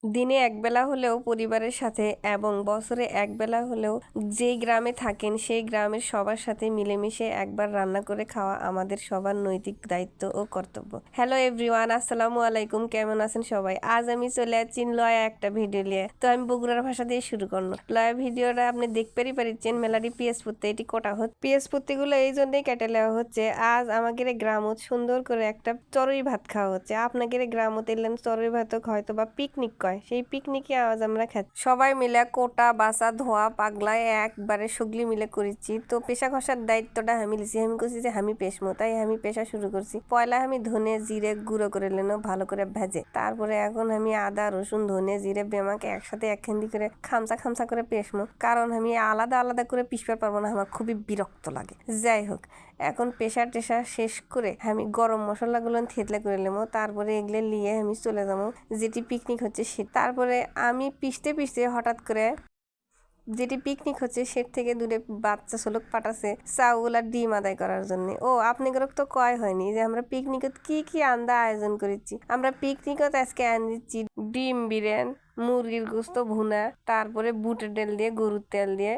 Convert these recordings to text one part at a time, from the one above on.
দিনে একবেলা হলেও পরিবারের সাথে এবং বছরে একবেলা হলেও যেই গ্রামে থাকেন সেই গ্রামের সবার সাথে মিলেমিশে একবার রান্না করে খাওয়া আমাদের সবার নৈতিক দায়িত্ব ও কর্তব্য। হ্যালো এভরিওয়ান, আসসালামু আলাইকুম। কেমন আছেন সবাই? আজ আমি চলে যাচ্ছি লয়া একটা ভিডিও নিয়ে। তো আমি বগুড়ার ভাষা দিয়ে শুরু করলো। লয়া ভিডিওটা আপনি দেখতেই পারিচ্ছেন মেলাডি পিএস পত্তি এটি কটা হচ্ছে। পিএস পত্তিগুলো এই জন্যই কেটে নেওয়া হচ্ছে, আজ আমাদের গ্রামত সুন্দর করে একটা চড়ুই ভাত খাওয়া হচ্ছে। আপনাদের গ্রামত এলেন চড়ুই ভাত হয়তো বা পিকনিক সেই পিকনিকে আজ আমরা খাচ্ছি সবাই মিলে কোটা বাসা ধোয়া পাগলায় একবারে সুগলি মিলে করেছি। তো পেশা ঘষার দায়িত্বটা আমি লিছি, আমি করছি যে আমি পেশমো, তাই আমি পেশা শুরু করছি। পয়লা আমি ধনে জিরে গুঁড়ো করে নেনো ভালো করে ভেজে, তারপরে এখন আমি আদা রসুন ধনে জিরে বেমাকে একসাথে একখান্দি করে খামচা খামচা করে পেশমো, কারণ আমি আলাদা আলাদা করে পিষতে পারবো না, আমার খুবই বিরক্ত লাগে। যাই হোক, এখন পেশা টেশা শেষ করে আমি গরম মশলাগুলো থেতলে করে নেবো, তারপরে এগুলো নিয়ে আমি চলে যাবো যেটি পিকনিক হচ্ছে সে। তারপরে আমি পিষতে পিষতে হঠাৎ করে যেটি পিকনিক হচ্ছে সে থেকে দূরে বাচ্চা ছোলক পাঠাচ্ছে চাউল আর ডিম আদায় করার জন্য। ও আপনাদের তো কয় হয়নি যে আমরা পিকনিকত কি কি আন্দা আয়োজন করেছি। আমরা পিকনিকত আজকে আনছি ডিম বিরিয়ানি, মুরগির গোস্ত ভুনা, তারপরে বুটের ডাল দিয়ে গরুর তেল দিয়ে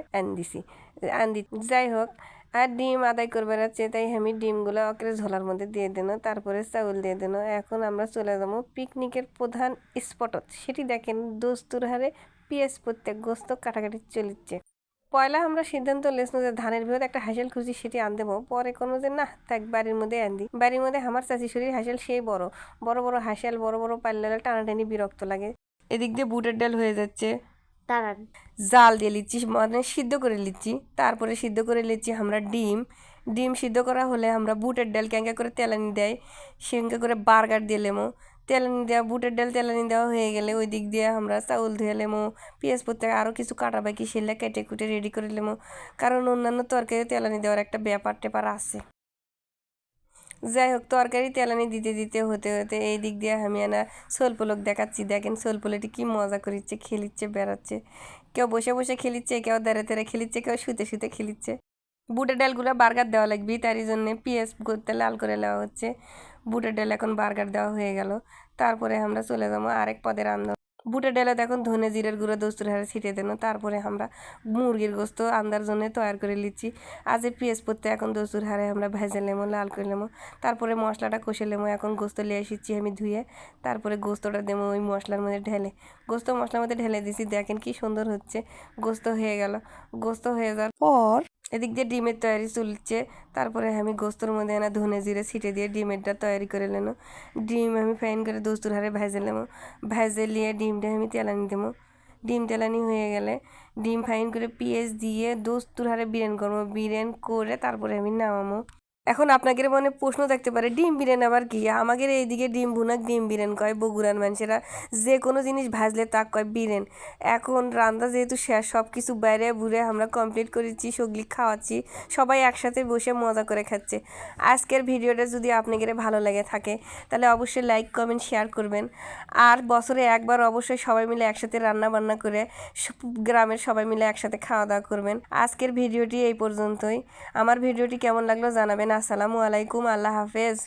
আন্দি। যাই হোক, আর ডিম আদায় করবে যাচ্ছে, তাই আমি ডিমগুলো ওকে ঝোলার মধ্যে দিয়ে দেন, তারপরে চাউল দিয়ে দেন। এখন আমরা চলে যাবো পিকনিকের প্রধান স্পটত। সেটি দেখেন দোস্তুর হারে পিএস প্রত্যেক গোস্ত কাটাকাটি চলিচ্ছে। পয়লা আমরা সিদ্ধান্ত লেসনো যে ধানের ভিতরে একটা হাঁসেল খুঁজি সেটি আনদেবো, পরে কোনো যে না তাক বাড়ির মধ্যে আনদি। বাড়ির মধ্যে আমার চাচি শরীর হাঁসেল সেই বড় বড় বড় হাঁসেল বড় বড় পাল্লে টানাটানি বিরক্ত লাগে। এদিক দিয়ে বুটের ডাল হয়ে যাচ্ছে, জাল দিয়ে লিচ্ছি মানে সিদ্ধ করে লিচ্ছি। তারপরে সিদ্ধ করে লিচ্ছি আমরা ডিম সিদ্ধ করা হলে আমরা বুটের ডাল ক্যাঙ্কা করে তেলানি দেয়, সেঙ্কা করে বার্গার দিয়ে লেমো। তেলানি দেওয়া বুটের ডাল তেলানি দেওয়া হয়ে গেলে ওই দিক দিয়ে আমরা চাউল ধুয়ে লেমো, পেঁয়াজ পত্তে আরও কিছু কাটা বাকি সেলে কেটে কুটে রেডি করে লেমো, কারণ অন্যান্য তরকারি তেলানি দেওয়ার একটা ব্যাপার ট্যাপার আছে। যাই হোক, তরকারি তেলানি দিতে দিতে হতে হতে এই দিক দিয়ে আমি শোল পোলক দেখাচ্ছি। দেখেন শোল পোলটি কি মজা করিচ্ছে, খেলিচ্ছে বেড়াচ্ছে, কেউ বসে বসে খেলিচ্ছে, কেউ দাঁড়ে দাঁড়ে খেলিচ্ছে, কেউ শুতে শুতে খেলিচ্ছে। বুটের ডালগুলো বার্গার দেওয়া লাগবে, তারই জন্য পেঁয়াজ করতে লাল করে নেওয়া হচ্ছে। বুটের ডাল এখন বার্গার দেওয়া হয়ে গেল, তারপরে আমরা চলে যাবো আরেক পদের রান্না। বুটের ডালে দেখুন ধনে জিরের গুঁড়ো দোস্তুর হারে ছিটিয়ে দেন, তারপরে আমরা মুরগির গোস্ত আন্দার জন্য তৈরি করে নিচ্ছি। আজ পেঁয়াজ পত্তে এখন দোস্তুর হারে আমরা ভেজে নেবো, লাল করে নেবো, তারপরে মশলাটা কষে নেবো। এখন গোস্ত নিয়ে এসেছি আমি ধুয়ে, তারপরে গোস্তটা দেবো ওই মশলার মধ্যে ঢেলে, গোস্ত মশলার মধ্যে ঢেলে দিছি। দেখেন কি সুন্দর হচ্ছে। গোস্ত হয়ে গেল, গোস্ত হয়ে যাওয়ার পর এদিক দিয়ে ডিমের তৈরি চলছে। তারপরে আমি গোস্তর মধ্যে ধনে জিরে ছিটে দিয়ে ডিমেরটা তৈরি করে নেবো। ডিম আমি ফাইন করে দোস্তুর হারে ভেজে নেবো, ভেজে নিয়ে ডিমটা আমি তেলানি দেবো। ডিম তেলানি হয়ে গেলে ডিম ফাইন করে পেঁয়াজ দিয়ে দোস্তুর হারে বিরিয়ানি করবো, বিরিয়ানি করে তারপরে আমি নামাবো। এখন আপনাদের মনে প্রশ্ন থাকতে পারে ডিম বিরিয়ানি আবার কি? আমাদের এইদিকে ডিম ভুনাক ডিম বিরিয়ানি কয়, বগুড়ার মানুষেরা যে কোনো জিনিস ভাজলে তা কয় বিরিয়ানি। এখন রান্না যেহেতু শেষ, সব কিছু বাইরে বুড়ে আমরা কমপ্লিট করেছি, সগলি খাওয়াচ্ছি, সবাই একসাথে বসে মজা করে খাচ্ছে। আজকের ভিডিওটা যদি আপনাদের ভালো লাগে থাকে তাহলে অবশ্যই লাইক কমেন্ট শেয়ার করবেন। আর বছরে একবার অবশ্যই সবাই মিলে একসাথে রান্না বান্না করে গ্রামের সবাই মিলে একসাথে খাওয়া দাওয়া করবেন। আজকের ভিডিওটি এই পর্যন্তই। আমার ভিডিওটি কেমন লাগলো জানাবেন। আসসালামু আলাইকুম, আল্লাহ হাফেজ।